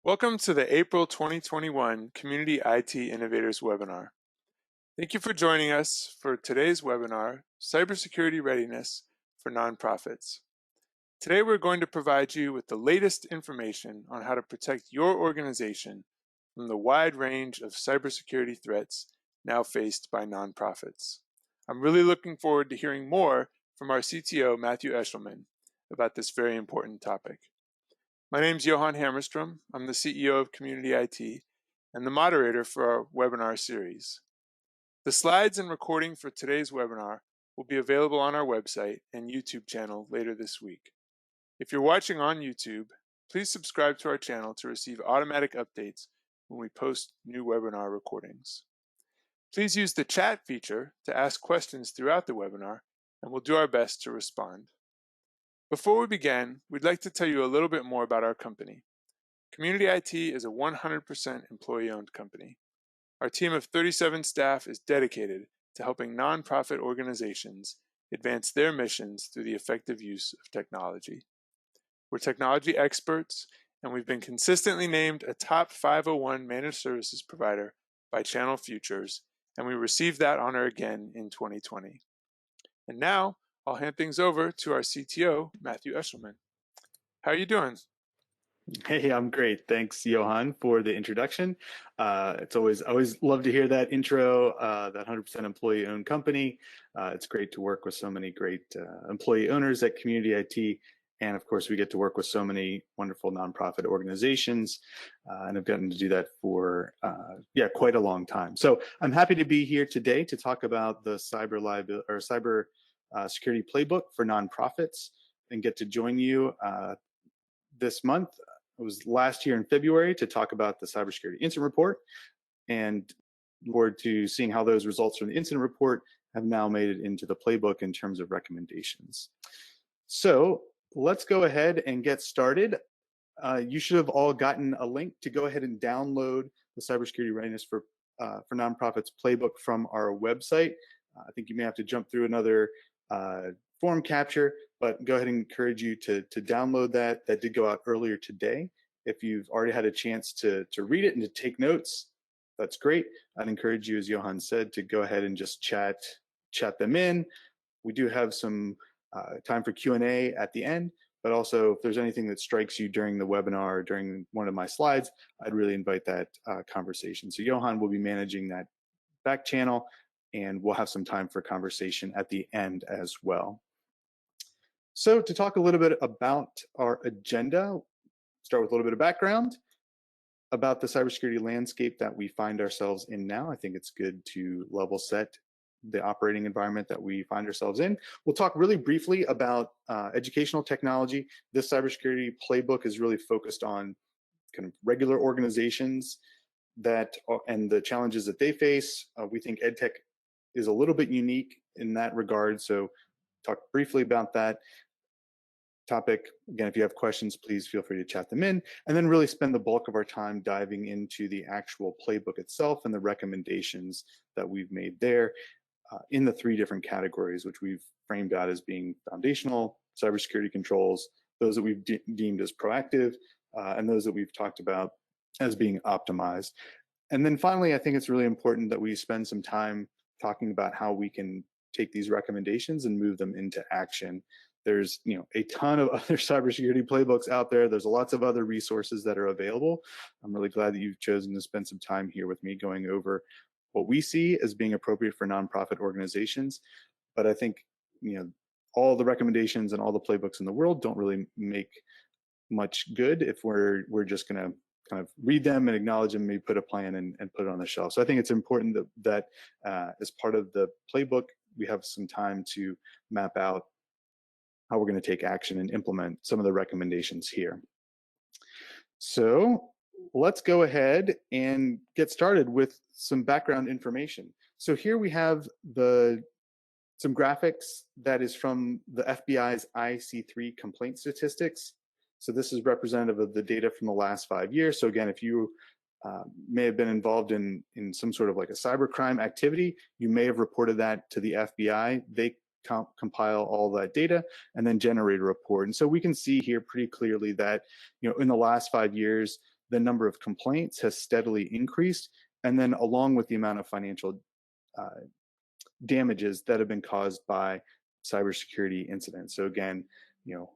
Welcome to the April 2021 Community IT Innovators webinar. Thank you for joining us for today's webinar, Cybersecurity Readiness for Nonprofits. Today we're going to provide you with the latest information on how to protect your organization from the wide range of cybersecurity threats now faced by nonprofits. I'm really looking forward to hearing more from our CTO Matthew Eshleman about this very important topic. My name is Johan Hammerstrom. I'm the CEO of Community IT and the moderator for our webinar series. The slides and recording for today's webinar will be available on our website and YouTube channel later this week. If you're watching on YouTube, please subscribe to our channel to receive automatic updates when we post new webinar recordings. Please use the chat feature to ask questions throughout the webinar, and we'll do our best to respond. Before we begin, we'd like to tell you a little bit more about our company. Community IT is a 100% employee-owned company. Our team of 37 staff is dedicated to helping nonprofit organizations advance their missions through the effective use of technology. We're technology experts, and we've been consistently named a top 501 managed services provider by Channel Futures, and we received that honor again in 2020. And now, I'll hand things over to our CTO, Matthew Eshleman. How are you doing? Hey, I'm great. Thanks, Johan, for the introduction. It's always love to hear that intro, that 100% employee-owned company. It's great to work with so many great employee owners at Community IT. And of course, we get to work with so many wonderful nonprofit organizations, and I've gotten to do that for quite a long time. So I'm happy to be here today to talk about the Cybersecurity Playbook for nonprofits, and get to join you this month. It was last year in February to talk about the Cybersecurity Incident Report, and look forward to seeing how those results from the incident report have now made it into the playbook in terms of recommendations. So let's go ahead and get started. You should have all gotten a link to go ahead and download the Cybersecurity Readiness for Nonprofits playbook from our website. I think you may have to jump through another form capture, but go ahead and encourage you to download that. That did go out earlier today. If you've already had a chance to read it and to take notes, that's great. I'd encourage you, as Johan said, to go ahead and just chat them in. We do have some time for Q&A at the end, but also if there's anything that strikes you during the webinar or during one of my slides, I'd really invite that conversation. So Johan will be managing that back channel, and we'll have some time for conversation at the end as well. So to talk a little bit about our agenda, start with a little bit of background about the cybersecurity landscape that we find ourselves in now. I think it's good to level set the operating environment that we find ourselves in. We'll talk really briefly about educational technology. This cybersecurity playbook is really focused on kind of regular organizations and the challenges that they face. We think EdTech is a little bit unique in that regard, so talk briefly about that topic. Again, if you have questions, please feel free to chat them in, and then really spend the bulk of our time diving into the actual playbook itself and the recommendations that we've made there in the three different categories, which we've framed out as being foundational cybersecurity controls, those that we've deemed as proactive, and those that we've talked about as being optimized. And then finally, I think it's really important that we spend some time talking about how we can take these recommendations and move them into action. There's a ton of other cybersecurity playbooks out there. There's lots of other resources that are available. I'm really glad that you've chosen to spend some time here with me going over what we see as being appropriate for nonprofit organizations. But I think all the recommendations and all the playbooks in the world don't really make much good if we're just going to kind of read them and acknowledge them, maybe put a plan and put it on the shelf. So I think it's important that as part of the playbook, we have some time to map out how we're going to take action and implement some of the recommendations here. So let's go ahead and get started with some background information. So here we have some graphics that is from the FBI's IC3 complaint statistics. So this is representative of the data from the last 5 years. So again, if you may have been involved in some sort of like a cybercrime activity, you may have reported that to the FBI. They compile all that data and then generate a report. And so we can see here pretty clearly that in the last 5 years, the number of complaints has steadily increased, and then along with the amount of financial damages that have been caused by cybersecurity incidents. So again,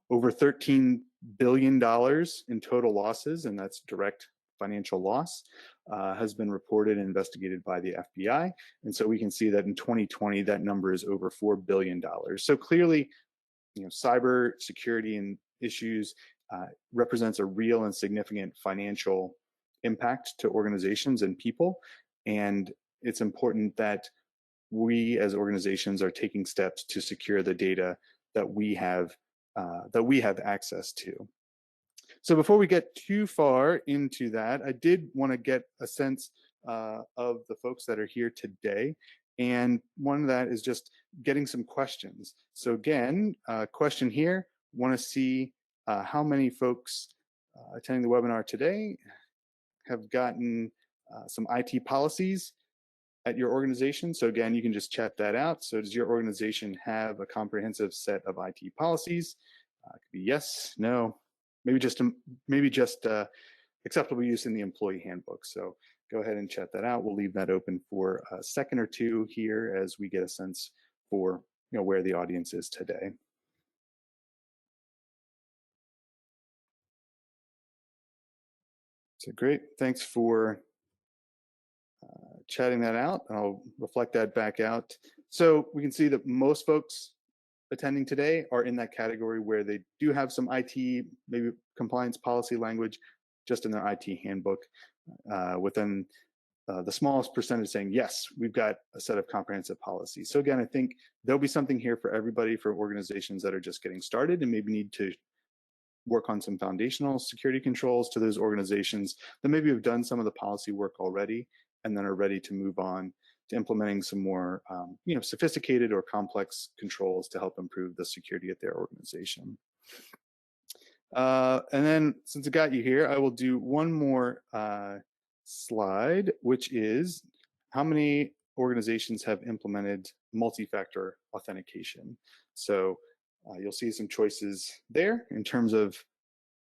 over $13 billion in total losses, and that's direct financial loss, has been reported and investigated by the FBI. And so we can see that in 2020, that number is over $4 billion. So clearly, cyber security and issues represents a real and significant financial impact to organizations and people. And it's important that we as organizations are taking steps to secure the data that we have access to. So before we get too far into that, I did want to get a sense of the folks that are here today. And one of that is just getting some questions. So again, question here, want to see how many folks attending the webinar today have gotten some IT policies at your organization. So again, you can just chat that out. So does your organization have a comprehensive set of IT policies? It could be yes, no, maybe just acceptable use in the employee handbook. So go ahead and chat that out. We'll leave that open for a second or two here as we get a sense for where the audience is today. So great, thanks for chatting that out. I'll reflect that back out. So we can see that most folks attending today are in that category where they do have some IT, maybe compliance policy language just in their IT handbook, within the smallest percentage saying, yes, we've got a set of comprehensive policies. So again, I think there'll be something here for everybody, for organizations that are just getting started and maybe need to work on some foundational security controls, to those organizations that maybe have done some of the policy work already and then are ready to move on to implementing some more sophisticated or complex controls to help improve the security at their organization. And then since I got you here, I will do one more slide, which is how many organizations have implemented multi-factor authentication. So you'll see some choices there in terms of,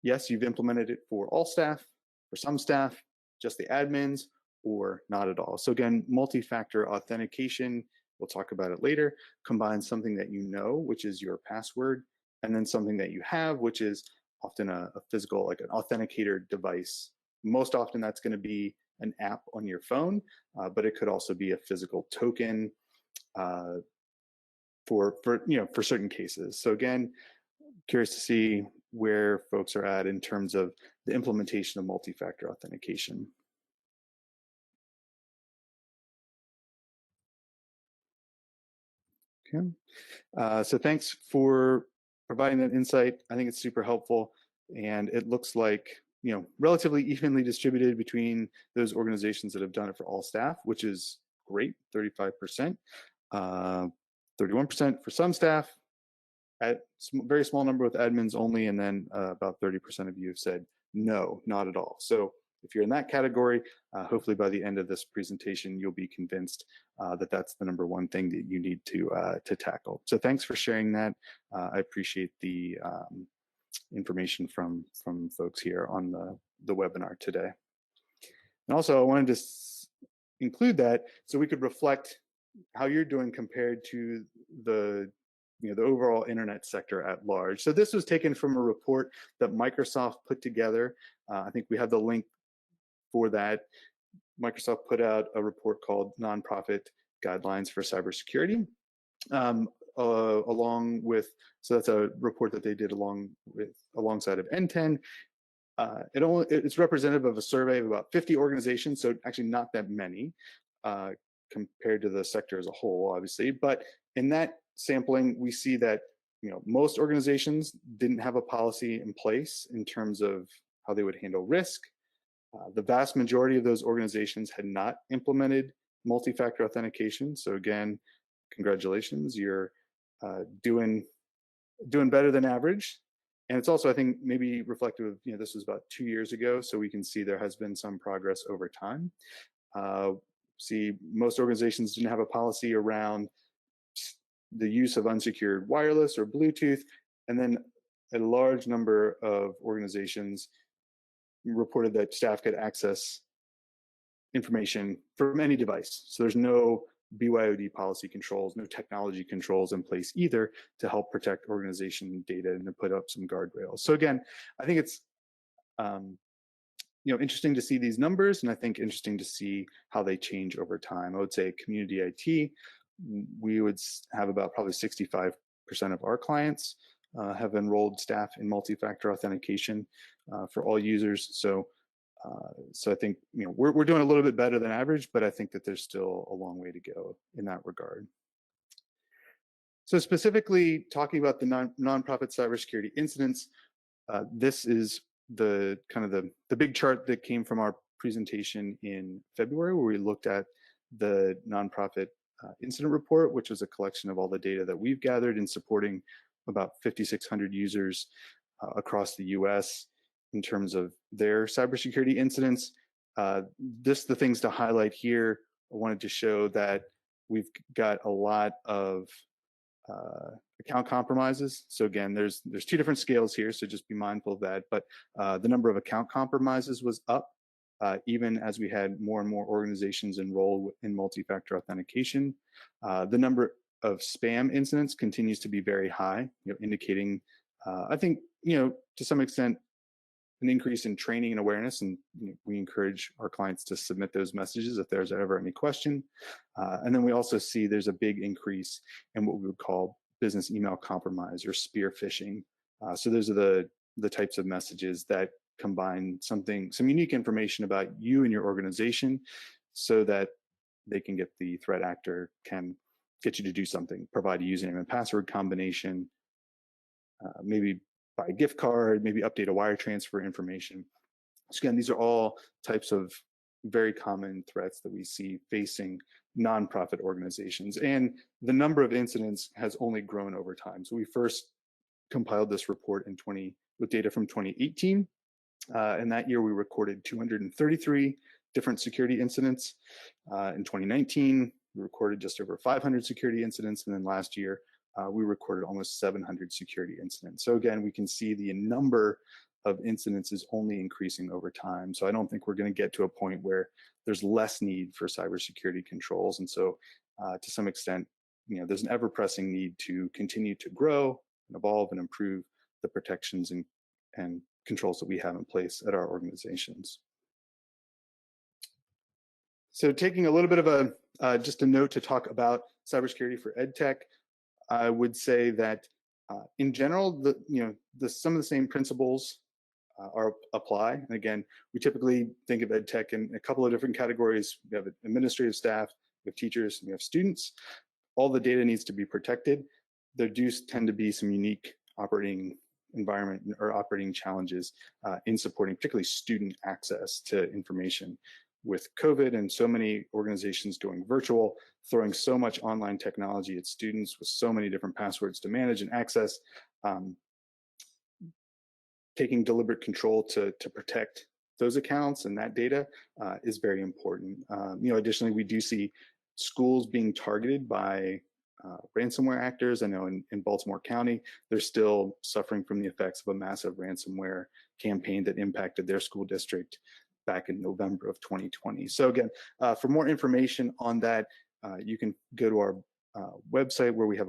yes, you've implemented it for all staff, for some staff, just the admins, or not at all. So again, multi-factor authentication, we'll talk about it later, combines something that you know, which is your password, and then something that you have, which is often a physical, like an authenticator device. Most often that's going to be an app on your phone, but it could also be a physical token for certain cases. So again, curious to see where folks are at in terms of the implementation of multi-factor authentication. Okay, so thanks for providing that insight. I think it's super helpful, and it looks like relatively evenly distributed between those organizations that have done it for all staff, which is great, 35%, 31% for some staff, at very small number with admins only, and then about 30% of you have said no, not at all. So if you're in that category, hopefully by the end of this presentation, you'll be convinced that that's the number one thing that you need to tackle. So thanks for sharing that. I appreciate the information from folks here on the webinar today. And also I wanted to include that so we could reflect how you're doing compared to the overall internet sector at large. So this was taken from a report that Microsoft put together. I think we have the link for that. Microsoft put out a report called Nonprofit Guidelines for Cybersecurity, along with, so that's a report that they did alongside of N10. It's representative of a survey of about 50 organizations, so actually not that many compared to the sector as a whole, obviously. But in that sampling, we see that most organizations didn't have a policy in place in terms of how they would handle risk. The vast majority of those organizations had not implemented multi-factor authentication. So again, congratulations, you're doing better than average. And it's also, I think, maybe reflective of, this was about 2 years ago, so we can see there has been some progress over time. See, most organizations didn't have a policy around the use of unsecured wireless or Bluetooth, and then a large number of organizations reported that staff could access information from any device. So there's no BYOD policy controls, no technology controls in place either to help protect organization data and to put up some guardrails. So again, I think it's interesting to see these numbers, and I think interesting to see how they change over time. I would say community IT, we would have about probably 65% of our clients have enrolled staff in multi-factor authentication for all users. So I think we're doing a little bit better than average, but I think that there's still a long way to go in that regard. So specifically talking about the nonprofit cybersecurity incidents, this is the big chart that came from our presentation in February, where we looked at the nonprofit incident report, which was a collection of all the data that we've gathered in supporting about 5,600 users across the US in terms of their cybersecurity incidents. The things to highlight here, I wanted to show that we've got a lot of account compromises. So again, there's two different scales here, so just be mindful of that. But the number of account compromises was up, even as we had more and more organizations enroll in multi-factor authentication. The number of spam incidents continues to be very high, indicating, I think, to some extent, an increase in training and awareness, and we encourage our clients to submit those messages if there's ever any question. And then we also see there's a big increase in what we would call business email compromise or spear phishing. So those are the types of messages that combine some unique information about you and your organization so that they can get the threat actor can get you to do something, provide a username and password combination, maybe buy a gift card, maybe update a wire transfer information. So again, these are all types of very common threats that we see facing nonprofit organizations. And the number of incidents has only grown over time. So we first compiled this report with data from 2018. And that year we recorded 233 different security incidents. In 2019, we recorded just over 500 security incidents. And then last year, we recorded almost 700 security incidents. So again, we can see the number of incidents is only increasing over time. So I don't think we're going to get to a point where there's less need for cybersecurity controls. And so to some extent, there's an ever-pressing need to continue to grow and evolve and improve the protections and controls that we have in place at our organizations. So taking a little bit of just a note to talk about cybersecurity for EdTech, I would say that in general, some of the same principles apply. And again, we typically think of EdTech in a couple of different categories. We have administrative staff, we have teachers, and we have students. All the data needs to be protected. There do tend to be some unique operating environment or operating challenges in supporting particularly student access to information. With COVID and so many organizations going virtual, throwing so much online technology at students with so many different passwords to manage and access, taking deliberate control to protect those accounts and that data is very important. Additionally, we do see schools being targeted by ransomware actors. I know in Baltimore County, they're still suffering from the effects of a massive ransomware campaign that impacted their school district back in November of 2020. So again, for more information on that, you can go to our website where we have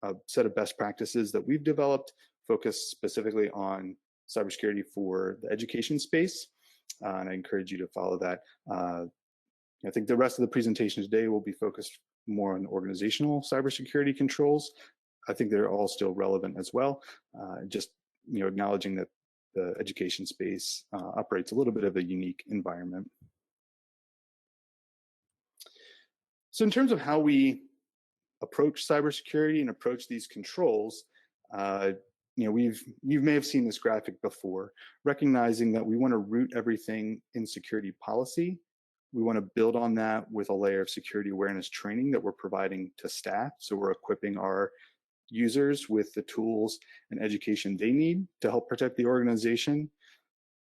a set of best practices that we've developed, focused specifically on cybersecurity for the education space. And I encourage you to follow that. I think the rest of the presentation today will be focused more on organizational cybersecurity controls. I think they're all still relevant as well. Just acknowledging that the education space operates a little bit of a unique environment. So in terms of how we approach cybersecurity and approach these controls, you may have seen this graphic before, recognizing that we want to root everything in security policy. We want to build on that with a layer of security awareness training that we're providing to staff. So we're equipping our users with the tools and education they need to help protect the organization.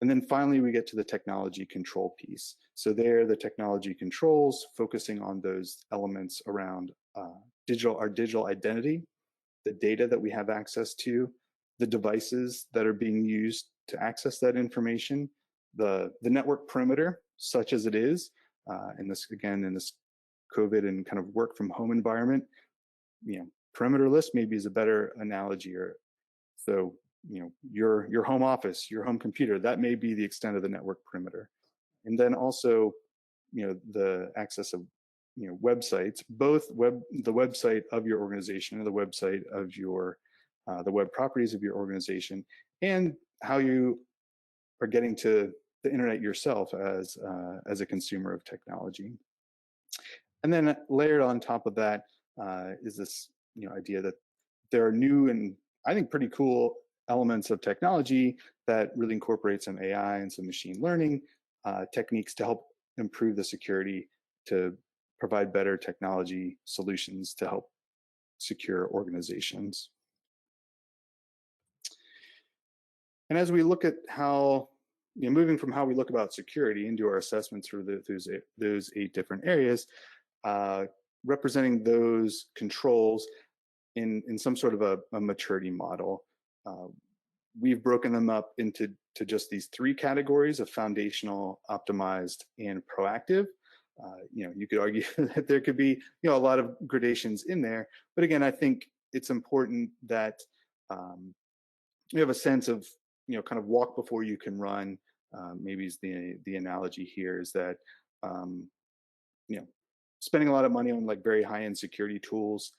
And then finally, we get to the technology control piece. So there, the technology controls, focusing on those elements around our digital identity, the data that we have access to, the devices that are being used to access that information, the network perimeter, such as it is, in this COVID and kind of work from home environment, perimeterless maybe is a better analogy. Or so, your home office, your home computer, that may be the extent of the network perimeter. And then also, the access of websites, both the website of your organization and the website of your the web properties of your organization, and how you are getting to the internet yourself as a consumer of technology. And then layered on top of that is this idea that there are new and I think pretty cool elements of technology that really incorporate some AI and some machine learning techniques to help improve the security, to provide better technology solutions to help secure organizations. And as we look at how, moving from how we look about security into our assessments for those 8 different areas, representing those controls in some sort of a maturity model, we've broken them up into just these 3 categories of foundational, optimized, and proactive. You could argue that there could be a lot of gradations in there, but again, I think it's important that you have a sense of kind of walk before you can run. Maybe is the analogy here is that spending a lot of money on like very high-end security tools,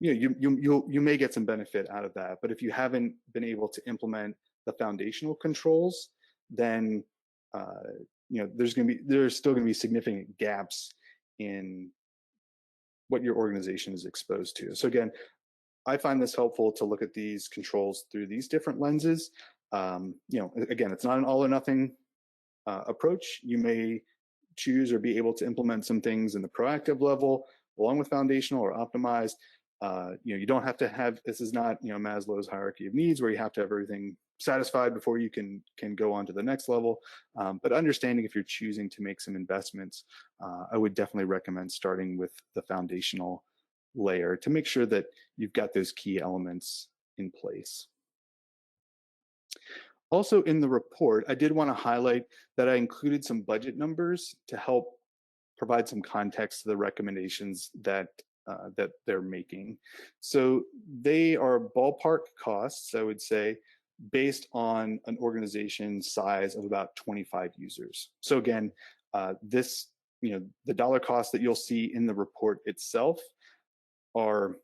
you may get some benefit out of that, but if you haven't been able to implement the foundational controls, then there's still going to be significant gaps in what your organization is exposed to. So again, I find this helpful to look at these controls through these different lenses. Again, it's not an all or nothing approach. You may choose or be able to implement some things in the proactive level along with foundational or optimized. You don't have to have, this is not Maslow's hierarchy of needs where you have to have everything satisfied before you can go on to the next level. But understanding if you're choosing to make some investments, I would definitely recommend starting with the foundational layer to make sure that you've got those key elements in place. Also in the report, I did want to highlight that I included some budget numbers to help provide some context to the recommendations that they're making. So they are ballpark costs, I would say, based on an organization size of about 25 users. So again, the dollar cost that you'll see in the report itself are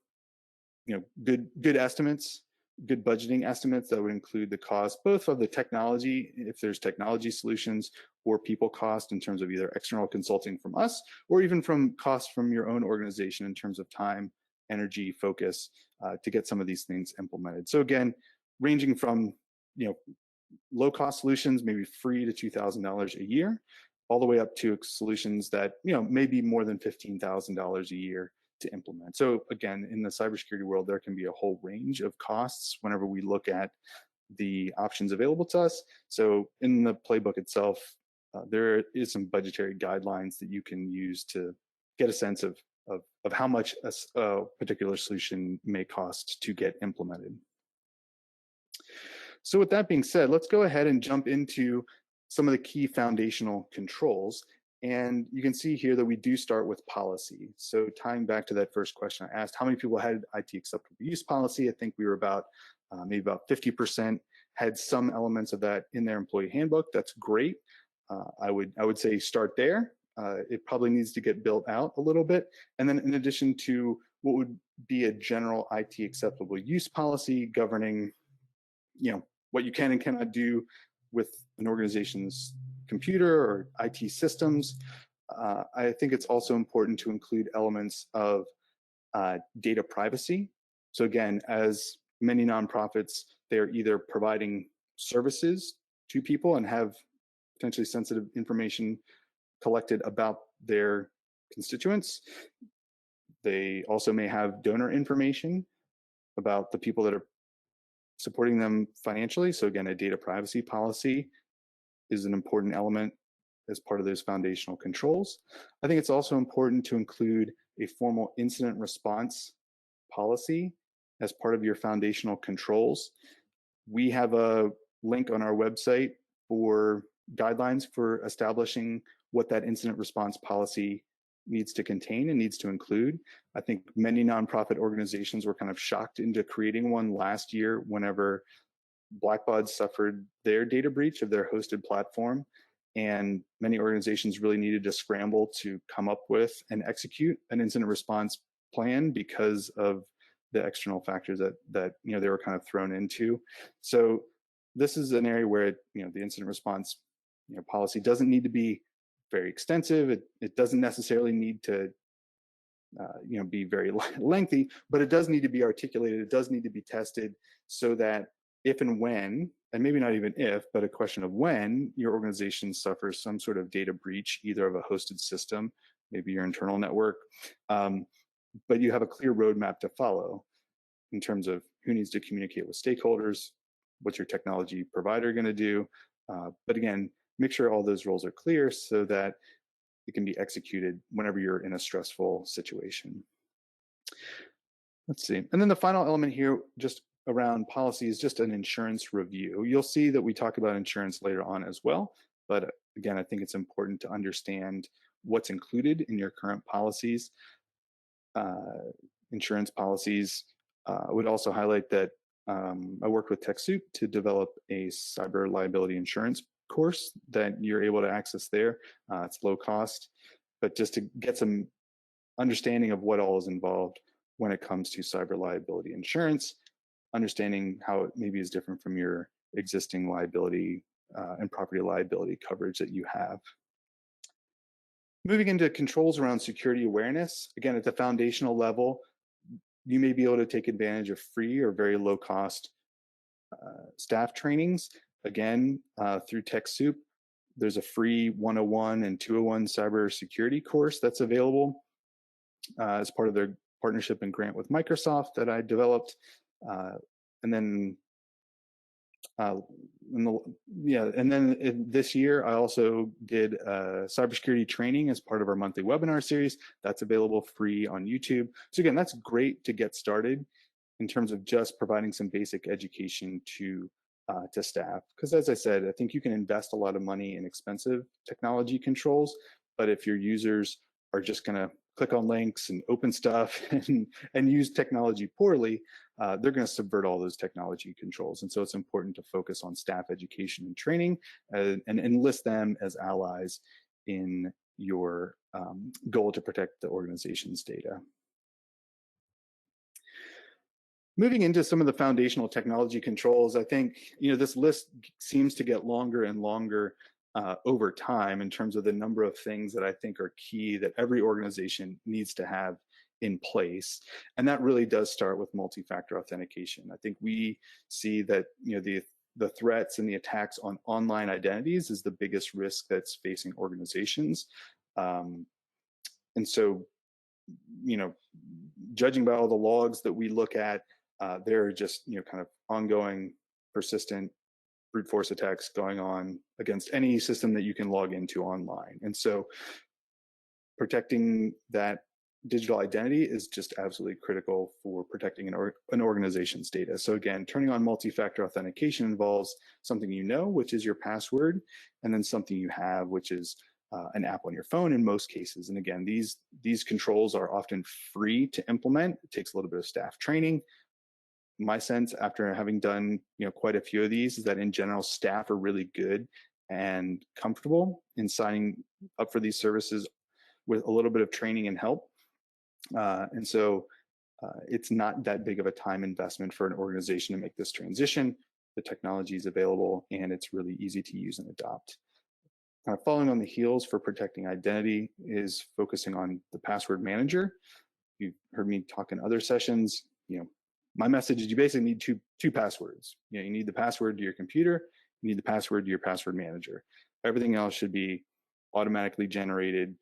good estimates, good budgeting estimates that would include the cost both of the technology, if there's technology solutions, or people cost in terms of either external consulting from us or even from costs from your own organization in terms of time, energy, focus to get some of these things implemented. So again, ranging from low cost solutions, maybe free to $2,000 a year, all the way up to solutions that may be more than $15,000 a year to implement. So again, in the cybersecurity world, there can be a whole range of costs whenever we look at the options available to us. So in the playbook itself, there is some budgetary guidelines that you can use to get a sense of how much a particular solution may cost to get implemented. So with that being said, let's go ahead and jump into some of the key foundational controls. And you can see here that we do start with policy. So tying back to that first question I asked, how many people had IT acceptable use policy? I think we were about maybe about 50% had some elements of that in their employee handbook. That's great. I would say start there. It probably needs to get built out a little bit. And then in addition to what would be a general IT acceptable use policy governing, what you can and cannot do with an organization's computer or IT systems. I think it's also important to include elements of data privacy. So again, as many nonprofits, they're either providing services to people and have potentially sensitive information collected about their constituents. They also may have donor information about the people that are supporting them financially. So again, a data privacy policy is an important element as part of those foundational controls. I think it's also important to include a formal incident response policy as part of your foundational controls. We have a link on our website for guidelines for establishing what that incident response policy needs to contain and needs to include. I think many nonprofit organizations were kind of shocked into creating one last year whenever Blackbaud suffered their data breach of their hosted platform. And many organizations really needed to scramble to come up with and execute an incident response plan because of the external factors that they were kind of thrown into. So this is an area where the incident response policy doesn't need to be very extensive. It doesn't necessarily need to be very lengthy, but it does need to be articulated. It does need to be tested so that if and when, and maybe not even if, but a question of when your organization suffers some sort of data breach, either of a hosted system, maybe your internal network, but you have a clear roadmap to follow in terms of who needs to communicate with stakeholders, what's your technology provider going to do. But again, make sure all those roles are clear so that it can be executed whenever you're in a stressful situation. Let's see. And then the final element here, just around policy, is just an insurance review. You'll see that we talk about insurance later on as well. But again, I think it's important to understand what's included in your current policies. Insurance policies. I would also highlight that I worked with TechSoup to develop a cyber liability insurance course that you're able to access there. It's low cost, but just to get some understanding of what all is involved when it comes to cyber liability insurance, understanding how it maybe is different from your existing liability and property liability coverage that you have. Moving into controls around security awareness, again, at the foundational level, you may be able to take advantage of free or very low cost staff trainings. Again, through TechSoup, there's a free 101 and 201 cybersecurity course that's available as part of their partnership and grant with Microsoft that I developed. And then this year, I also did cybersecurity training as part of our monthly webinar series. That's available free on YouTube. So again, that's great to get started in terms of just providing some basic education to staff. Because as I said, I think you can invest a lot of money in expensive technology controls, but if your users are just going to click on links and open stuff and use technology poorly, they're going to subvert all those technology controls. And so it's important to focus on staff education and training and enlist them as allies in your goal to protect the organization's data. Moving into some of the foundational technology controls, I think this list seems to get longer and longer over time in terms of the number of things that I think are key that every organization needs to have in place. And that really does start with multi-factor authentication. I think we see that the threats and the attacks on online identities is the biggest risk that's facing organizations. And so, judging by all the logs that we look at, there are just kind of ongoing, persistent brute force attacks going on against any system that you can log into online. And so protecting that digital identity is just absolutely critical for protecting an organization's data. So again, turning on multi-factor authentication involves something which is your password, and then something you have, which is an app on your phone in most cases. And again, these controls are often free to implement. It takes a little bit of staff training. My sense, after having done quite a few of these, is that in general, staff are really good and comfortable in signing up for these services with a little bit of training and help. And so it's not that big of a time investment for an organization to make this transition. The technology is available and it's really easy to use and adopt. Following on the heels for protecting identity is focusing on the password manager. You've heard me talk in other sessions. My message is you basically need two passwords. You need the password to your computer, you need the password to your password manager. Everything else should be automatically generated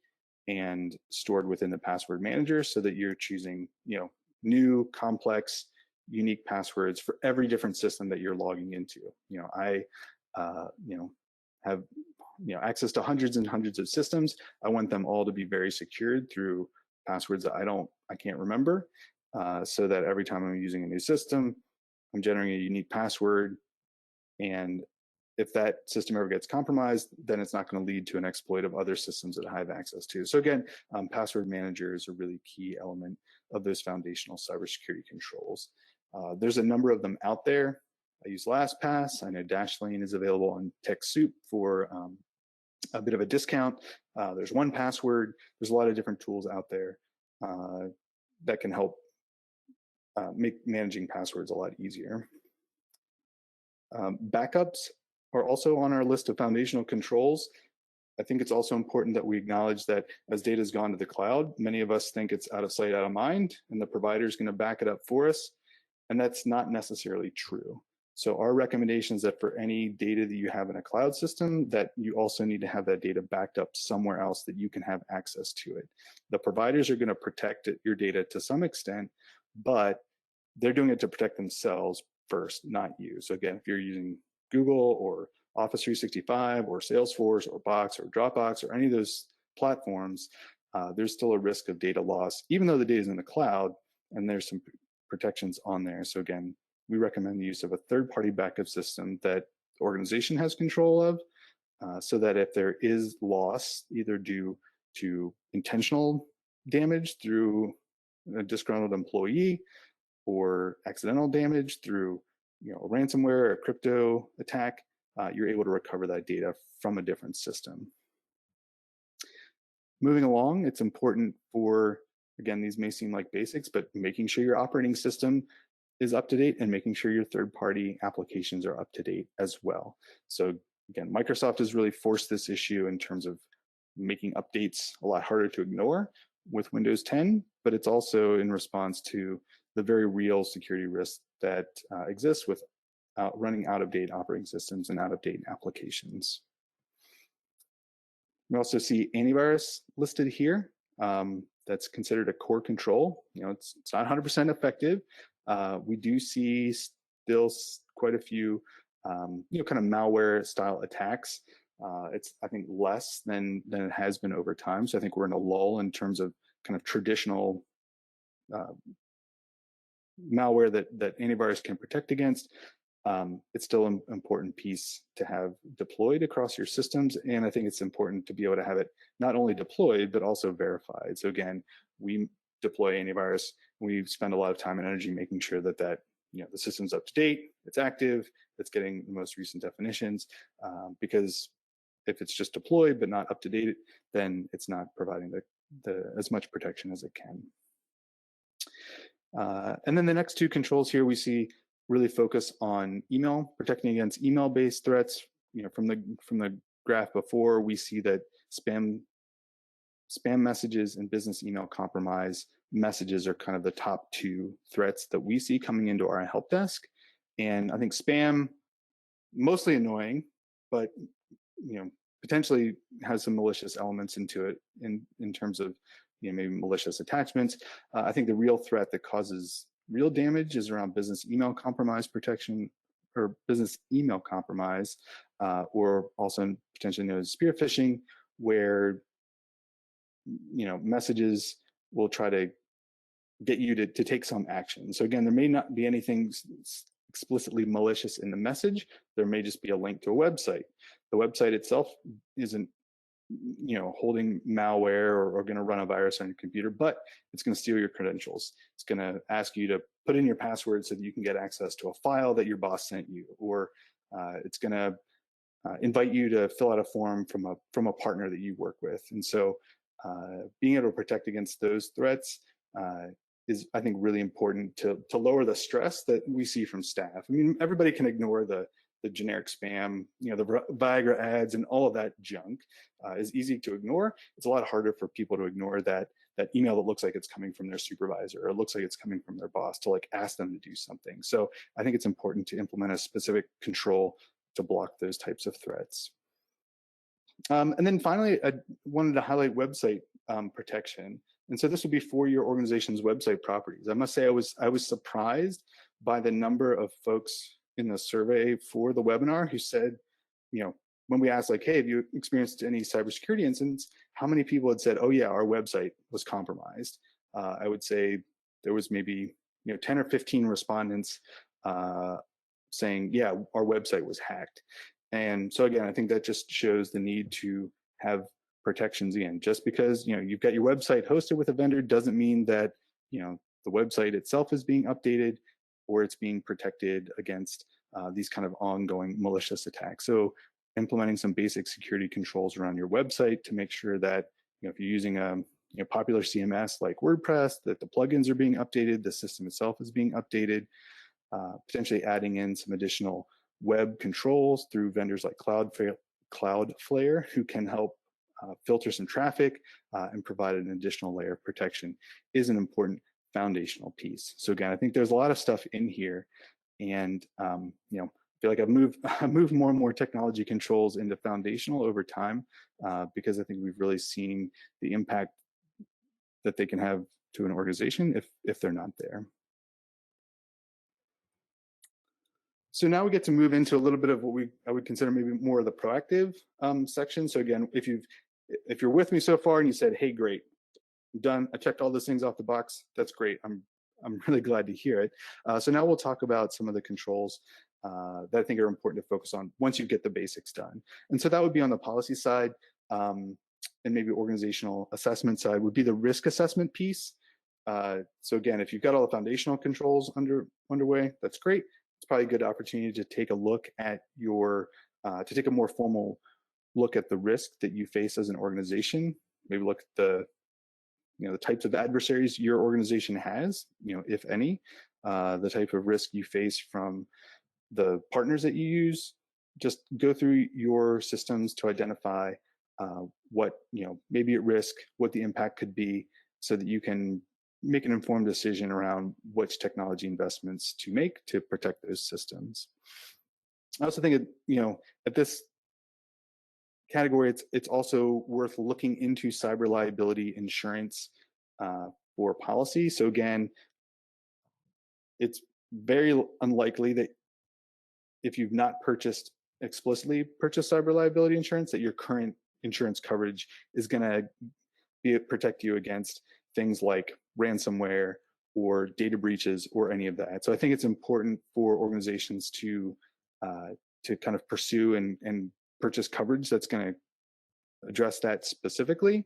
and stored within the password manager so that you're choosing, new, complex, unique passwords for every different system that you're logging into. I have access to hundreds and hundreds of systems. I want them all to be very secured through passwords that I can't remember. So that every time I'm using a new system, I'm generating a unique password, and if that system ever gets compromised, then it's not going to lead to an exploit of other systems that I have access to. So again, password manager is a really key element of those foundational cybersecurity controls. There's a number of them out there. I use LastPass. I know Dashlane is available on TechSoup for a bit of a discount. There's 1Password. There's a lot of different tools out there that can help make managing passwords a lot easier. Backups are also on our list of foundational controls. I think it's also important that we acknowledge that as data has gone to the cloud, many of us think it's out of sight, out of mind, and the provider is going to back it up for us. And that's not necessarily true. So our recommendation is that for any data that you have in a cloud system, that you also need to have that data backed up somewhere else that you can have access to it. The providers are going to protect your data to some extent, but they're doing it to protect themselves first, not you. So again, if you're using Google or Office 365 or Salesforce or Box or Dropbox or any of those platforms, there's still a risk of data loss, even though the data is in the cloud and there's some protections on there. So again, we recommend the use of a third-party backup system that the organization has control of, so that if there is loss, either due to intentional damage through a disgruntled employee or accidental damage through a ransomware or a crypto attack, you're able to recover that data from a different system. Moving along, it's important for, again, these may seem like basics, but making sure your operating system is up to date and making sure your third-party applications are up to date as well. So again, Microsoft has really forced this issue in terms of making updates a lot harder to ignore with Windows 10, but it's also in response to the very real security risks that exist with running out-of-date operating systems and out-of-date applications. We also see antivirus listed here. That's considered a core control. It's not 100% effective. We do see still quite a few, kind of malware style attacks. It's, I think, less than it has been over time. So I think we're in a lull in terms of kind of traditional malware that antivirus can protect against. It's still an important piece to have deployed across your systems. And I think it's important to be able to have it not only deployed, but also verified. So again, we deploy antivirus. We spend a lot of time and energy making sure that the system's up to date, it's active, it's getting the most recent definitions, because if it's just deployed but not up to date, then it's not providing as much protection as it can. And then the next two controls here we see really focus on email, protecting against email-based threats. From the graph before, we see that spam messages and business email compromise messages are kind of the top two threats that we see coming into our help desk. And I think spam, mostly annoying, but potentially has some malicious elements into it in terms of maybe malicious attachments. I think the real threat that causes real damage is around business email compromise protection, or business email compromise, or also potentially known as spear phishing, where messages will try to get you to take some action. So again, there may not be anything explicitly malicious in the message. There may just be a link to a website. The website itself isn't holding malware or going to run a virus on your computer, but it's going to steal your credentials. It's going to ask you to put in your password so that you can get access to a file that your boss sent you, or it's going to invite you to fill out a form from a partner that you work with. And so being able to protect against those threats is, I think, really important to lower the stress that we see from staff. I mean, everybody can ignore the generic spam, the Viagra ads and all of that junk is easy to ignore. It's a lot harder for people to ignore that email that looks like it's coming from their supervisor, or looks like it's coming from their boss, to ask them to do something. So I think it's important to implement a specific control to block those types of threats. And then finally, I wanted to highlight website protection. And so this would be for your organization's website properties. I must say I was surprised by the number of folks in the survey for the webinar who said, when we asked, hey, have you experienced any cybersecurity incidents? How many people had said, oh yeah, our website was compromised? I would say there was maybe 10 or 15 respondents saying, yeah, our website was hacked. And so again, I think that just shows the need to have protections in. Just because you've got your website hosted with a vendor doesn't mean that the website itself is being updated or it's being protected against these kind of ongoing malicious attacks. So implementing some basic security controls around your website to make sure that if you're using a popular CMS like WordPress, that the plugins are being updated, the system itself is being updated, potentially adding in some additional web controls through vendors like Cloudflare, who can help filter some traffic and provide an additional layer of protection is an important foundational piece. So again, I think there's a lot of stuff in here, and I feel like I've moved more and more technology controls into foundational over time because I think we've really seen the impact that they can have to an organization if they're not there. So now we get to move into a little bit of what I would consider maybe more of the proactive section. So again, if you're with me so far and you said, "Hey, great, I'm done. I checked all those things off the box. That's great. I'm really glad to hear it." So now we'll talk about some of the controls that I think are important to focus on once you get the basics done. And so that would be on the policy side, and maybe organizational assessment side would be the risk assessment piece. So again, if you've got all the foundational controls underway, that's great. It's probably a good opportunity to take a look at to take a more formal look at the risk that you face as an organization. Maybe look at the types of adversaries your organization has, if any, the type of risk you face from the partners that you use. Just go through your systems to identify what may be at risk, what the impact could be, so that you can make an informed decision around which technology investments to make to protect those systems. I also think at this category, it's also worth looking into cyber liability insurance for policy. So again, it's very unlikely that if you've not explicitly purchased cyber liability insurance, that your current insurance coverage is going to protect you against things like ransomware or data breaches or any of that. So I think it's important for organizations to kind of pursue and purchase coverage that's going to address that specifically.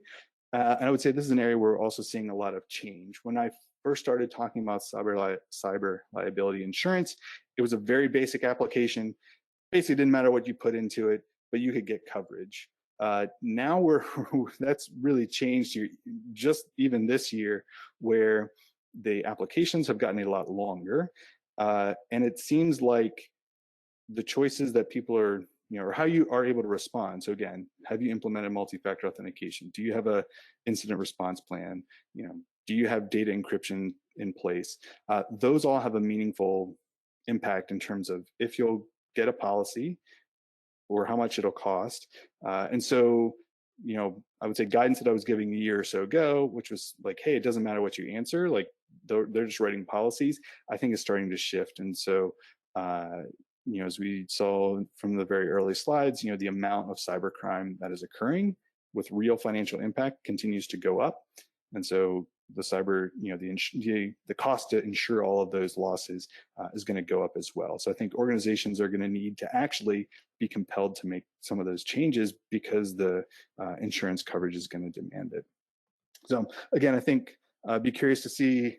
And I would say this is an area where we're also seeing a lot of change. When I first started talking about cyber liability insurance, it was a very basic application. Basically, didn't matter what you put into it, but you could get coverage. Now that's really changed here, just even this year, where the applications have gotten a lot longer, and it seems like the choices that people are, or how you are able to respond. So again, have you implemented multi-factor authentication? Do you have a incident response plan? Do you have data encryption in place? Those all have a meaningful impact in terms of if you'll get a policy or how much it'll cost. And so, I would say guidance that I was giving a year or so ago, which was like, hey, it doesn't matter what you answer, like they're just writing policies, I think is starting to shift. And so, as we saw from the very early slides, the amount of cybercrime that is occurring with real financial impact continues to go up. And so the cyber, the cost to insure all of those losses is going to go up as well. So I think organizations are going to need to actually be compelled to make some of those changes because the insurance coverage is going to demand it. So again, I think be curious to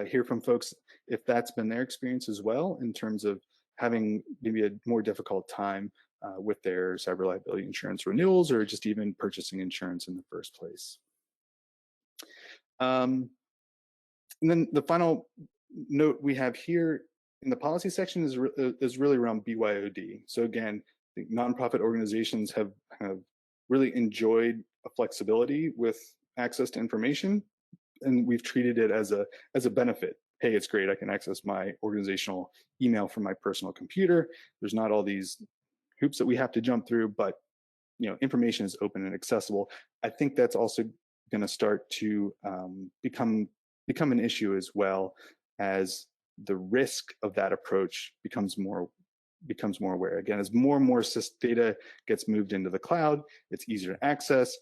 hear from folks if that's been their experience as well in terms of having maybe a more difficult time with their cyber liability insurance renewals or just even purchasing insurance in the first place. And then the final note we have here in the policy section is really around BYOD. So again, I think nonprofit organizations have really enjoyed a flexibility with access to information, and we've treated it as a benefit. Hey, it's great, I can access my organizational email from my personal computer. There's not all these hoops that we have to jump through, but information is open and accessible. I think that's also going to start to become an issue as well, as the risk of that approach becomes more aware. Again, as more and more data gets moved into the cloud, it's easier to access.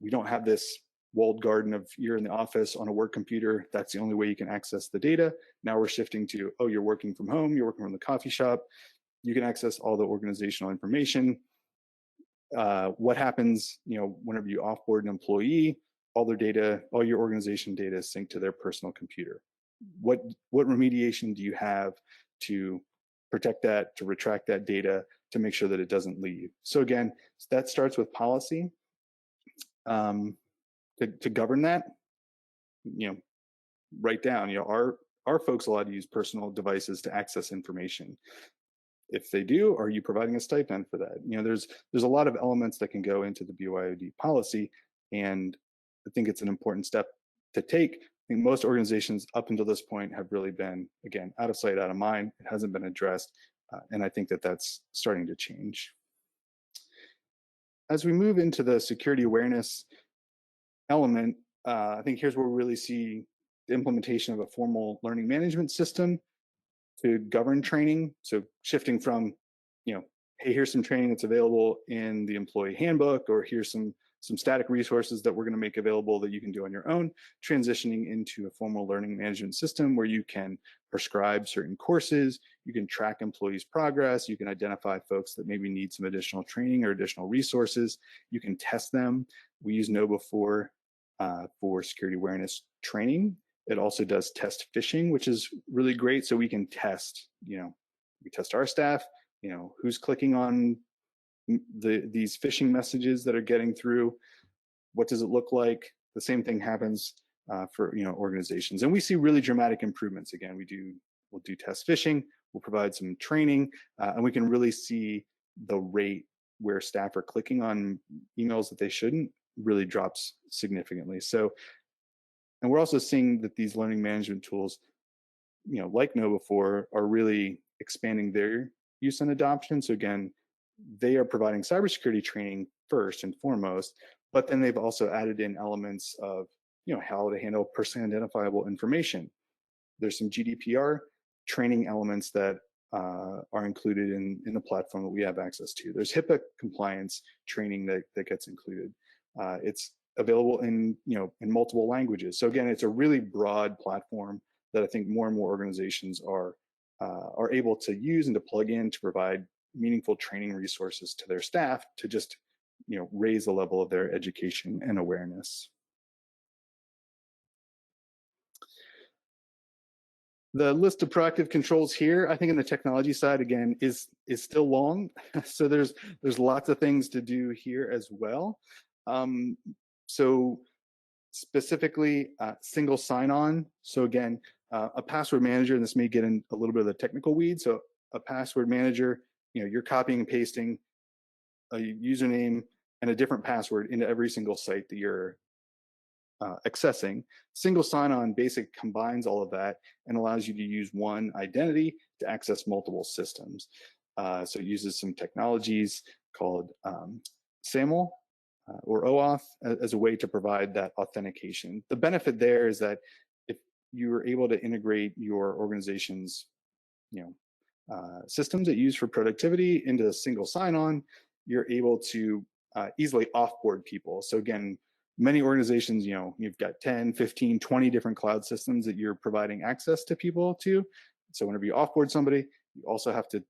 We don't have this walled garden of you're in the office on a work computer, that's the only way you can access the data. Now we're shifting to, oh, you're working from home, you're working from the coffee shop, you can access all the organizational information. What happens, whenever you offboard an employee, all their data, all your organization data is synced to their personal computer. What remediation do you have to protect that, to retract that data, to make sure that it doesn't leave? So again, that starts with policy. To govern that, write down, are folks allowed to use personal devices to access information? If they do, are you providing a stipend for that? There's a lot of elements that can go into the BYOD policy, and I think it's an important step to take. I think most organizations up until this point have really been, again, out of sight, out of mind. It hasn't been addressed, and I think that that's starting to change. As we move into the security awareness element, I think here's where we really see the implementation of a formal learning management system to govern training. So shifting from, hey, here's some training that's available in the employee handbook, or here's some static resources that we're going to make available that you can do on your own, transitioning into a formal learning management system where you can prescribe certain courses, you can track employees' progress, you can identify folks that maybe need some additional training or additional resources, you can test them. We use NOBA for security awareness training. It also does test phishing, which is really great. So we can test, we test our staff, who's clicking on these phishing messages that are getting through. What does it look like? The same thing happens for organizations, and we see really dramatic improvements. Again, we'll do test phishing, we'll provide some training, and we can really see the rate where staff are clicking on emails that they shouldn't really drops significantly. So, and we're also seeing that these learning management tools, like Know4, are really expanding their use and adoption. So again, they are providing cybersecurity training first and foremost, but then they've also added in elements of, how to handle personally identifiable information. There's some GDPR training elements that are included in the platform that we have access to. There's HIPAA compliance training that gets included. It's available in multiple languages. So again, it's a really broad platform that I think more and more organizations are able to use and to plug in to provide meaningful training resources to their staff to just raise the level of their education and awareness. The list of proactive controls here, I think in the technology side, again, is still long. So there's lots of things to do here as well. So specifically, single sign-on. So again, a password manager, and this may get in a little bit of the technical weeds. So a password manager, you're copying and pasting a username and a different password into every single site that you're accessing. Single sign-on basic combines all of that and allows you to use one identity to access multiple systems. So it uses some technologies called SAML or OAuth as a way to provide that authentication. The benefit there is that if you are able to integrate your organization's systems that you use for productivity into a single sign-on, you're able to easily offboard people. So again, many organizations, you've got 10, 15, 20 different cloud systems that you're providing access to people to. So whenever you offboard somebody, you also have to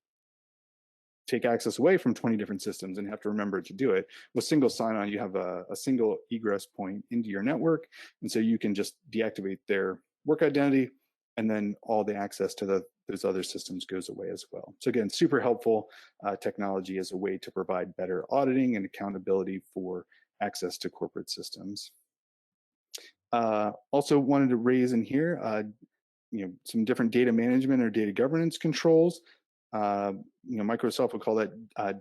take access away from 20 different systems and have to remember to do it. With single sign-on, you have a single egress point into your network. And so you can just deactivate their work identity, and then all the access to those other systems goes away as well. So again, super helpful technology as a way to provide better auditing and accountability for access to corporate systems. Also wanted to raise in here, some different data management or data governance controls. Microsoft would call that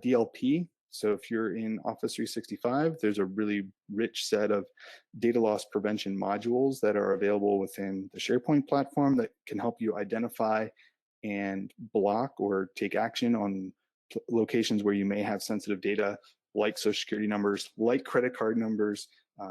DLP. So if you're in Office 365, there's a really rich set of data loss prevention modules that are available within the SharePoint platform that can help you identify and block or take action on locations where you may have sensitive data, like Social Security numbers, like credit card numbers.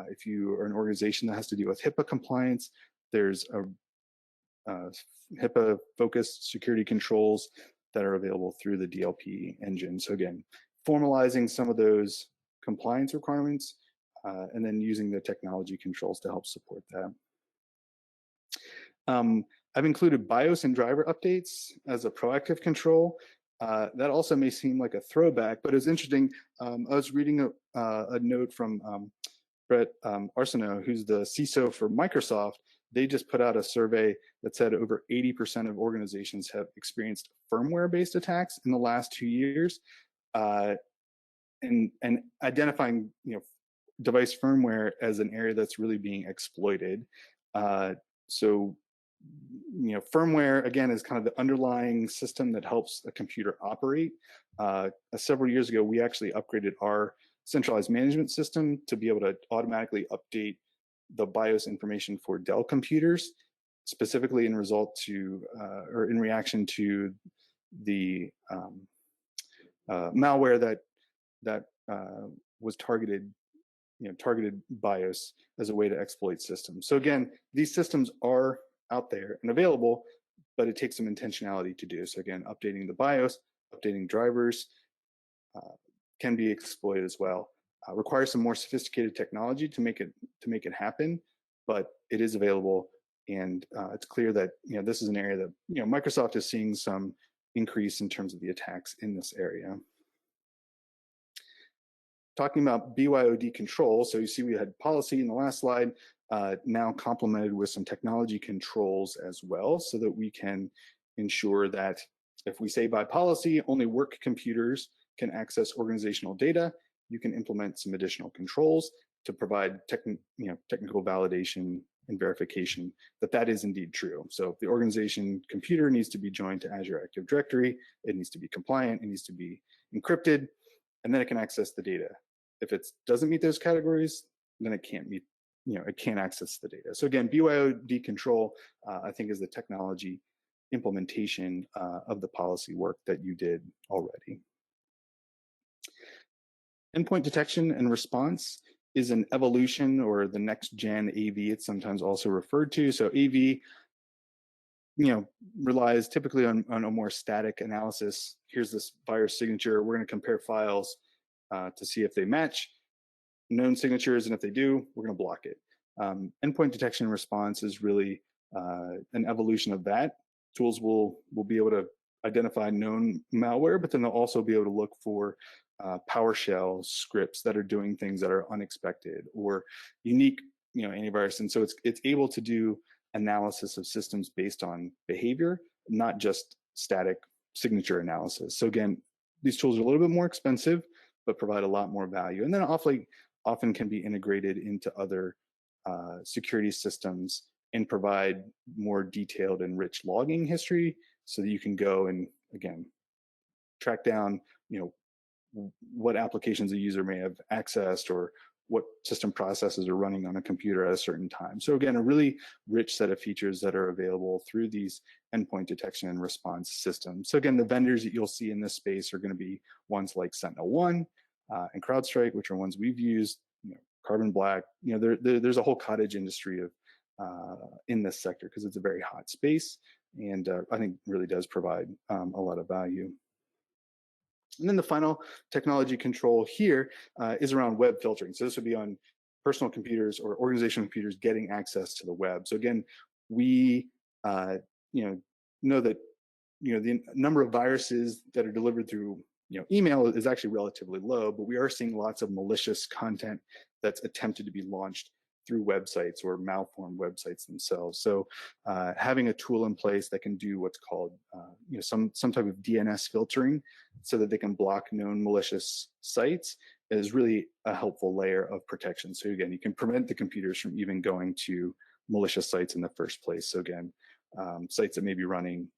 If you are an organization that has to deal with HIPAA compliance, there's a HIPAA-focused security controls that are available through the DLP engine. So again, formalizing some of those compliance requirements and then using the technology controls to help support that. I've included BIOS and driver updates as a proactive control. That also may seem like a throwback, but it's interesting. I was reading a note from Brett Arsenault, who's the CISO for Microsoft. They just put out a survey that said over 80% of organizations have experienced firmware-based attacks in the last 2 years, and identifying device firmware as an area that's really being exploited. So firmware, again, is kind of the underlying system that helps a computer operate. Several years ago, we actually upgraded our centralized management system to be able to automatically update the BIOS information for Dell computers, specifically in reaction to the malware that was targeted BIOS as a way to exploit systems. So again, these systems are out there and available, but it takes some intentionality to do. So again, updating the BIOS, updating drivers can be exploited as well. Requires some more sophisticated technology to make it happen, but it is available, and it's clear that this is an area that Microsoft is seeing some increase in terms of the attacks in this area. Talking about BYOD control, so you see we had policy in the last slide, now complemented with some technology controls as well, so that we can ensure that if we say by policy only work computers can access organizational data, you can implement some additional controls to provide technical validation and verification that is indeed true. So if the organization computer needs to be joined to Azure Active Directory, it needs to be compliant, it needs to be encrypted, and then it can access the data. If it doesn't meet those categories, then it can't meet, it can't access the data. So again, BYOD control, I think, is the technology implementation of the policy work that you did already. Endpoint detection and response is an evolution, or the next gen AV, it's sometimes also referred to. So AV, relies typically on a more static analysis. Here's this virus signature. We're going to compare files to see if they match known signatures, and if they do, we're going to block it. Endpoint detection and response is really an evolution of that. Tools will be able to identify known malware, but then they'll also be able to look for PowerShell scripts that are doing things that are unexpected or unique, antivirus. And so it's able to do analysis of systems based on behavior, not just static signature analysis. So again, these tools are a little bit more expensive, but provide a lot more value. And then often can be integrated into other security systems and provide more detailed and rich logging history, so that you can go and, again, track down, what applications a user may have accessed or what system processes are running on a computer at a certain time. So again, a really rich set of features that are available through these endpoint detection and response systems. So again, the vendors that you'll see in this space are going to be ones like SentinelOne and CrowdStrike, which are ones we've used, Carbon Black. There's a whole cottage industry of in this sector, because it's a very hot space, and I think really does provide a lot of value. And then the final technology control here is around web filtering. So this would be on personal computers or organizational computers getting access to the web. So again, we know that the number of viruses that are delivered through email is actually relatively low, but we are seeing lots of malicious content that's attempted to be launched through websites or malformed websites themselves. So having a tool in place that can do what's called some type of DNS filtering, so that they can block known malicious sites, is really a helpful layer of protection. So again, you can prevent the computers from even going to malicious sites in the first place. So again, sites that may be running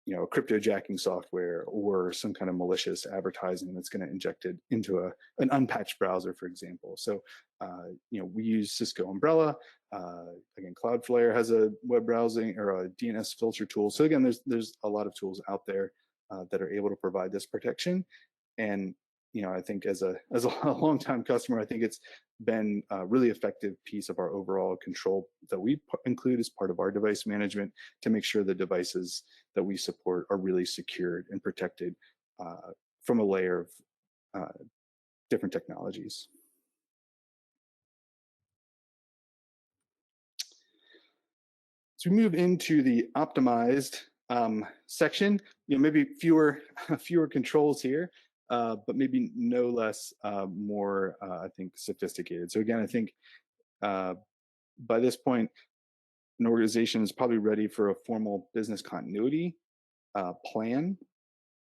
cryptojacking software or some kind of malicious advertising that's going to inject it into an unpatched browser, for example. So, we use Cisco Umbrella. Again, Cloudflare has a web browsing or a DNS filter tool. So again, there's a lot of tools out there that are able to provide this protection. And I think as a longtime customer, I think it's been a really effective piece of our overall control that we include as part of our device management, to make sure the devices that we support are really secured and protected from a layer of different technologies. So we move into the optimized section, maybe fewer controls here, but maybe no less more, I think, sophisticated. So again, I think by this point, an organization is probably ready for a formal business continuity plan.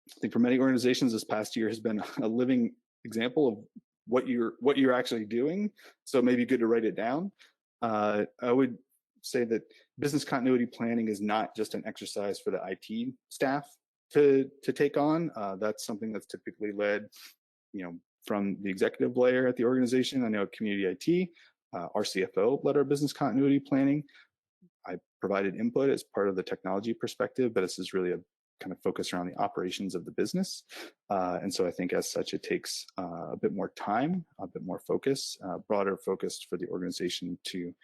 I think for many organizations, this past year has been a living example of what you're actually doing. So maybe good to write it down. I would say that business continuity planning is not just an exercise for the IT staff to take on. That's something that's typically led, from the executive layer at the organization. I know at Community IT, our CFO led our business continuity planning. I provided input as part of the technology perspective, but this is really a kind of focus around the operations of the business. And so I think as such, it takes a bit more time, a bit more focus, broader focus for the organization to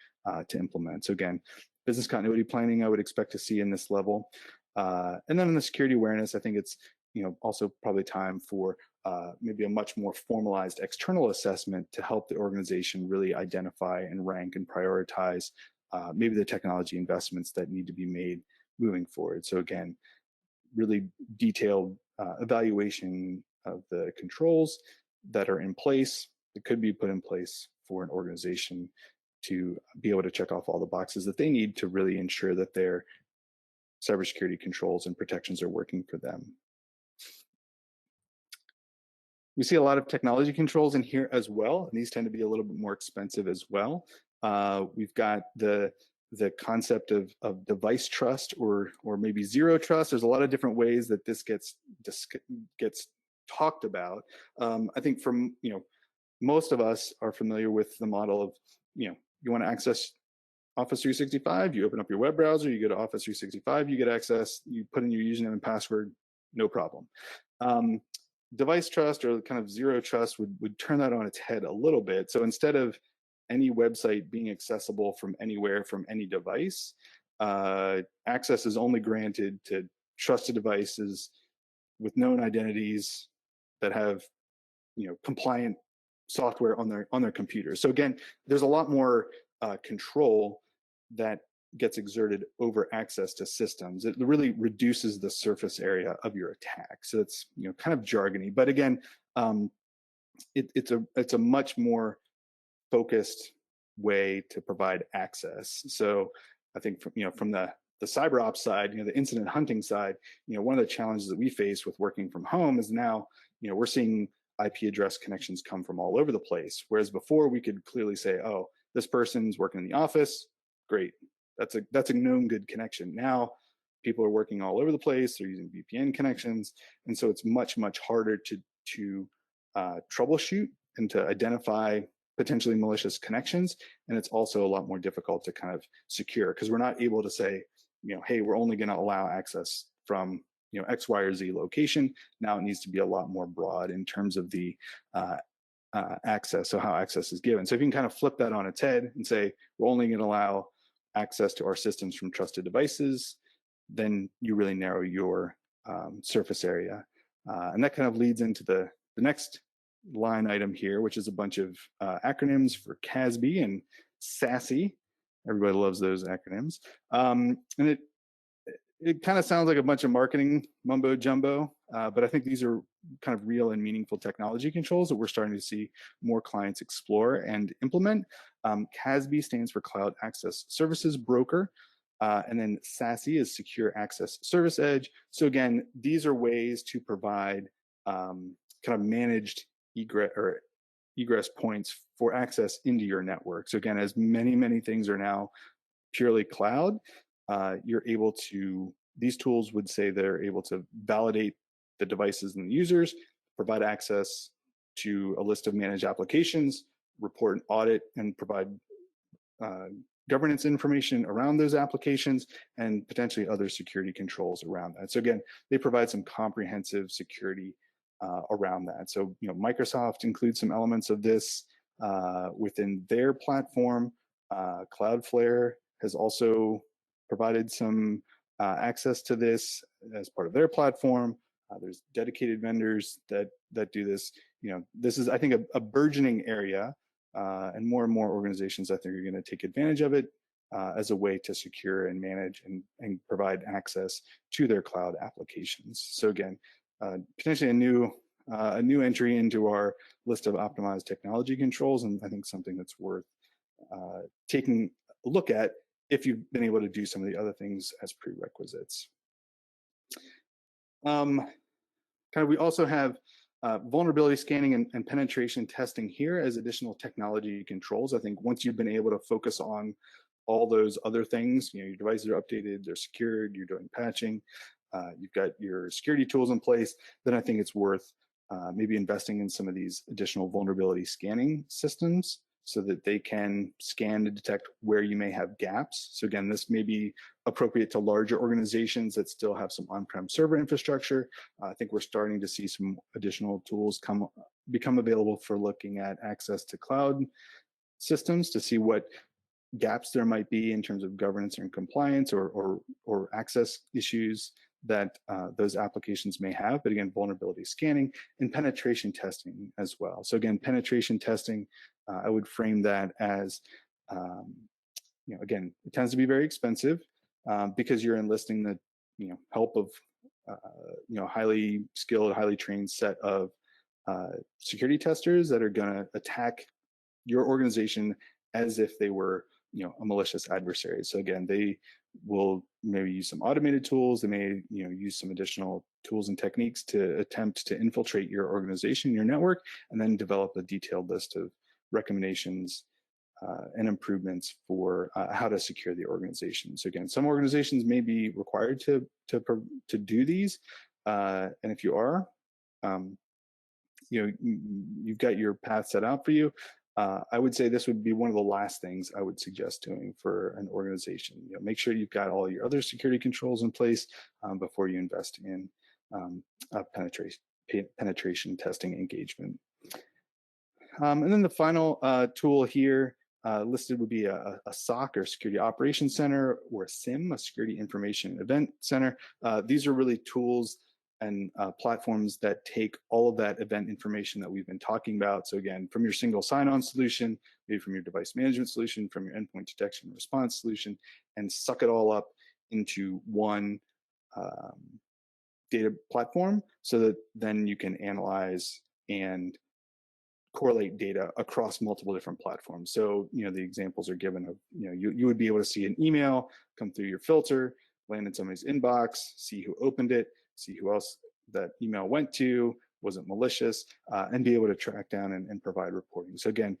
implement. So again, business continuity planning, I would expect to see in this level. And then in the security awareness, I think it's also probably time for maybe a much more formalized external assessment to help the organization really identify and rank and prioritize maybe the technology investments that need to be made moving forward. So again, really detailed evaluation of the controls that are in place, that could be put in place for an organization to be able to check off all the boxes that they need to really ensure that their cybersecurity controls and protections are working for them. We see a lot of technology controls in here as well, and these tend to be a little bit more expensive as well. We've got the concept of device trust or maybe zero trust. There's a lot of different ways that this gets talked about. I think from most of us are familiar with the model of you want to access Office 365, you open up your web browser, you go to Office 365, you get access, you put in your username and password, no problem. Device trust or kind of zero trust would turn that on its head a little bit. So instead of any website being accessible from anywhere, from any device, access is only granted to trusted devices with known identities that have compliant software on their computers. So again, there's a lot more control that gets exerted over access to systems. It really reduces the surface area of your attack. So it's kind of jargony, but again, it's a much more focused way to provide access. So I think from the cyber ops side, the incident hunting side, one of the challenges that we face with working from home is now we're seeing IP address connections come from all over the place. Whereas before we could clearly say, oh, this person's working in the office, great. That's a known good connection. Now people are working all over the place. They're using VPN connections. And so it's much, much harder to troubleshoot and to identify potentially malicious connections. And it's also a lot more difficult to kind of secure because we're not able to say, hey, we're only going to allow access from X, Y, or Z location. Now it needs to be a lot more broad in terms of the access, so how access is given. So if you can kind of flip that on its head and say, we're only going to allow access to our systems from trusted devices, then you really narrow your surface area. And that kind of leads into the next line item here, which is a bunch of acronyms for CASB and SASE. Everybody loves those acronyms. And it kind of sounds like a bunch of marketing mumbo jumbo, but I think these are kind of real and meaningful technology controls that we're starting to see more clients explore and implement. CASB stands for Cloud Access Services Broker, and then SASE is Secure Access Service Edge. So again, these are ways to provide kind of managed egress points for access into your network. So again, as many things are now purely cloud, you're able to, these tools would say they're able to validate the devices and the users, provide access to a list of managed applications, report an audit, and provide governance information around those applications, and potentially other security controls around that. So again, they provide some comprehensive security around that. So Microsoft includes some elements of this within their platform. Cloudflare has also provided some access to this as part of their platform. There's dedicated vendors that do this. This is, I think, a burgeoning area, and more organizations, I think, are going to take advantage of it. as a way to secure and manage and provide access to their cloud applications. So again, potentially a new entry into our list of optimized technology controls, and I think something that's worth taking a look at if you've been able to do some of the other things as prerequisites. We also have vulnerability scanning and penetration testing here as additional technology controls. I think once you've been able to focus on all those other things, your devices are updated, they're secured, you're doing patching, you've got your security tools in place, then I think it's worth maybe investing in some of these additional vulnerability scanning systems so that they can scan to detect where you may have gaps. So again, this may be appropriate to larger organizations that still have some on-prem server infrastructure. I think we're starting to see some additional tools become available for looking at access to cloud systems to see what gaps there might be in terms of governance and compliance or access issues that those applications may have. But again, vulnerability scanning and penetration testing as well. So again, penetration testing, I would frame that as, again, it tends to be very expensive because you're enlisting the help of highly skilled, highly trained set of security testers that are going to attack your organization as if they were a malicious adversary. So again, they will maybe use some automated tools. They may use some additional tools and techniques to attempt to infiltrate your organization, your network, and then develop a detailed list of recommendations and improvements for how to secure the organization. So again, some organizations may be required to do these, and if you are, you've got your path set out for you. I would say this would be one of the last things I would suggest doing for an organization. Make sure you've got all your other security controls in place before you invest in penetration testing engagement. And then the final tool here listed would be a SOC, or Security Operations Center, or a SIEM, a Security Information Event Center. These are really tools and platforms that take all of that event information that we've been talking about. So again, from your single sign-on solution, maybe from your device management solution, from your endpoint detection and response solution, and suck it all up into one data platform so that then you can analyze and correlate data across multiple different platforms. So, the examples are given of, you would be able to see an email come through your filter, land in somebody's inbox, see who opened it, see who else that email went to, was it malicious, and be able to track down and provide reporting. So again,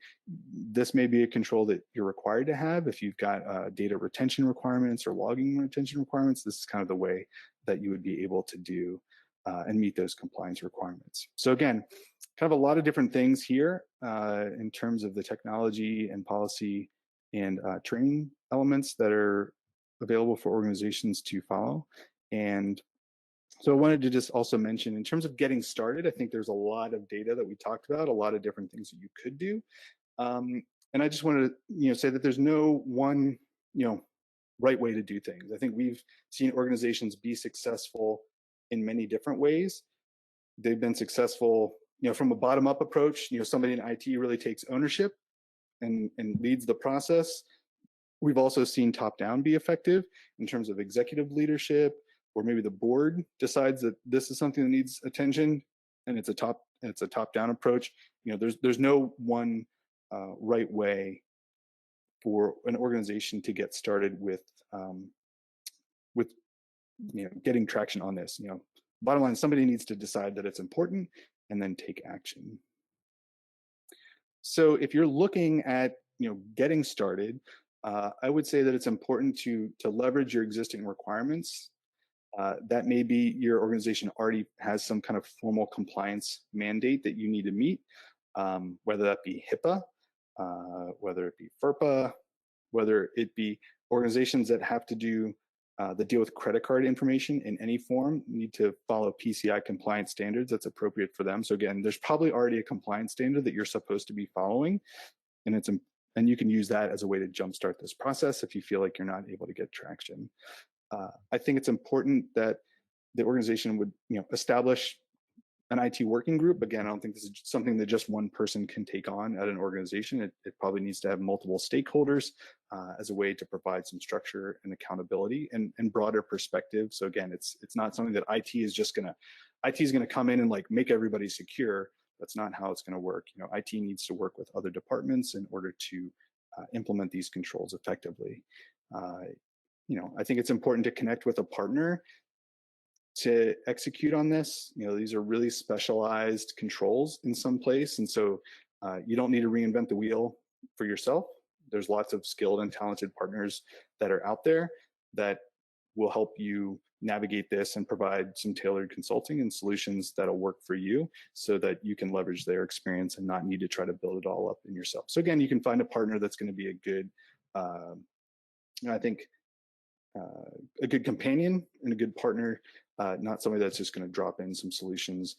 this may be a control that you're required to have if you've got data retention requirements or logging retention requirements. This is kind of the way that you would be able to do and meet those compliance requirements. So again, kind of a lot of different things here in terms of the technology and policy and training elements that are available for organizations to follow. And so I wanted to just also mention, in terms of getting started, I think there's a lot of data that we talked about, a lot of different things that you could do. And I just wanted to say that there's no one right way to do things. I think we've seen organizations be successful in many different ways. They've been successful from a bottom-up approach. Somebody in IT really takes ownership and leads the process. We've also seen top-down be effective in terms of executive leadership, or maybe the board decides that this is something that needs attention, and it's a top-down approach. There's no one right way for an organization to get started with getting traction on this. Bottom line, somebody needs to decide that it's important and then take action. So if you're looking at getting started, I would say that it's important to leverage your existing requirements. That may be your organization already has some kind of formal compliance mandate that you need to meet, whether that be HIPAA, whether it be FERPA, whether it be organizations that have to do the deal with credit card information in any form need to follow PCI compliance standards that's appropriate for them. So again, there's probably already a compliance standard that you're supposed to be following, and you can use that as a way to jumpstart this process if you feel like you're not able to get traction. I think it's important that the organization would establish an IT working group. Again, I don't think this is something that just one person can take on at an organization. It probably needs to have multiple stakeholders as a way to provide some structure and accountability and broader perspective. So again, it's not something that IT is gonna come in and like make everybody secure. That's not how it's going to work. IT needs to work with other departments in order to implement these controls effectively. I think it's important to connect with a partner to execute on this. These are really specialized controls in some place, and so you don't need to reinvent the wheel for yourself. There's lots of skilled and talented partners that are out there that will help you navigate this and provide some tailored consulting and solutions that'll work for you so that you can leverage their experience and not need to try to build it all up in yourself. So again, you can find a partner that's going to be a good, I think, a good companion and a good partner, not somebody that's just going to drop in some solutions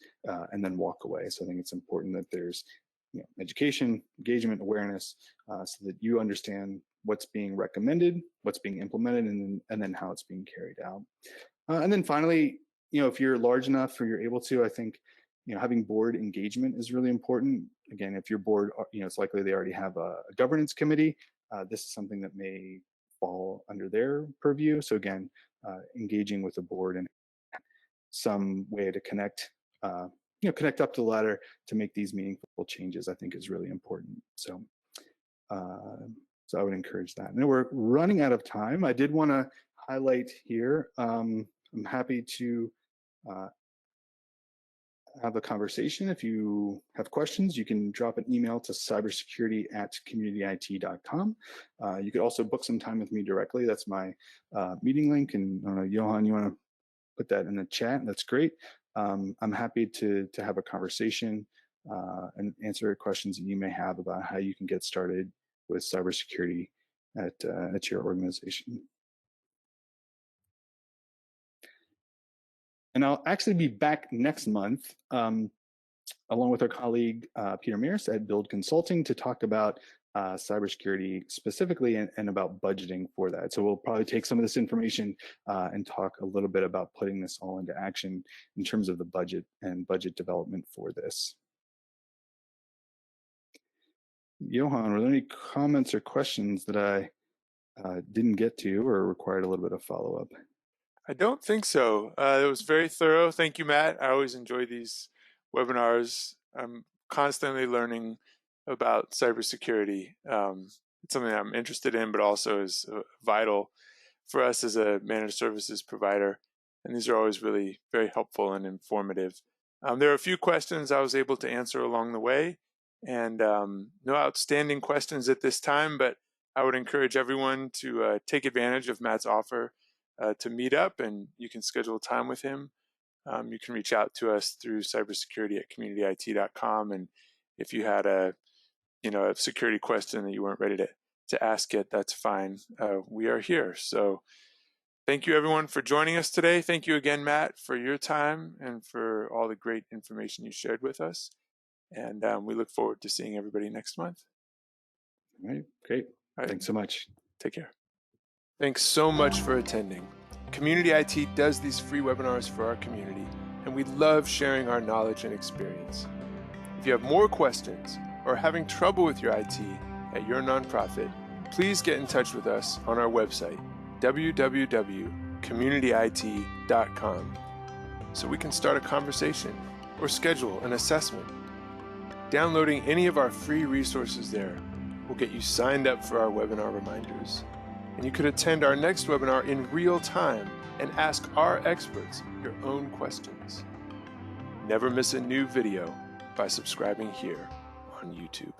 and then walk away. So I think it's important that there's education, engagement, awareness, so that you understand what's being recommended, what's being implemented, and then how it's being carried out. And then finally, if you're large enough or you're able to, I think, having board engagement is really important. Again, if your board, it's likely they already have a governance committee. This is something that may fall under their purview. So again, engaging with the board and some way to connect up to the ladder to make these meaningful changes, I think is really important. So I would encourage that. And we're running out of time. I did want to highlight here, I'm happy to have a conversation. If you have questions, you can drop an email to cybersecurity@communityit.com. You could also book some time with me directly. That's my meeting link. And I don't know, Johan, you want to put that in the chat? That's great. I'm happy to have a conversation and answer questions that you may have about how you can get started with cybersecurity at your organization. And I'll actually be back next month, along with our colleague Peter Mears at Build Consulting, to talk about cybersecurity specifically and about budgeting for that. So we'll probably take some of this information and talk a little bit about putting this all into action in terms of the budget and budget development for this. Johan, were there any comments or questions that I didn't get to or required a little bit of follow-up? I don't think so. It was very thorough. Thank you, Matt. I always enjoy these webinars. I'm constantly learning about cybersecurity. It's something I'm interested in, but also is vital for us as a managed services provider. And these are always really very helpful and informative. There are a few questions I was able to answer along the way, and no outstanding questions at this time, but I would encourage everyone to take advantage of Matt's offer to meet up, and you can schedule time with him. You can reach out to us through cybersecurity@communityit.com, and if you had a security question that you weren't ready to ask it, that's fine. We are here. So thank you everyone for joining us today. Thank you again, Matt, for your time and for all the great information you shared with us. And we look forward to seeing everybody next month. All right, great. All right. Thanks so much. Take care. Thanks so much for attending. Community IT does these free webinars for our community, and we love sharing our knowledge and experience. If you have more questions or having trouble with your IT at your nonprofit, please get in touch with us on our website, www.communityit.com, so we can start a conversation or schedule an assessment. Downloading any of our free resources there will get you signed up for our webinar reminders. And you could attend our next webinar in real time and ask our experts your own questions. Never miss a new video by subscribing here on YouTube.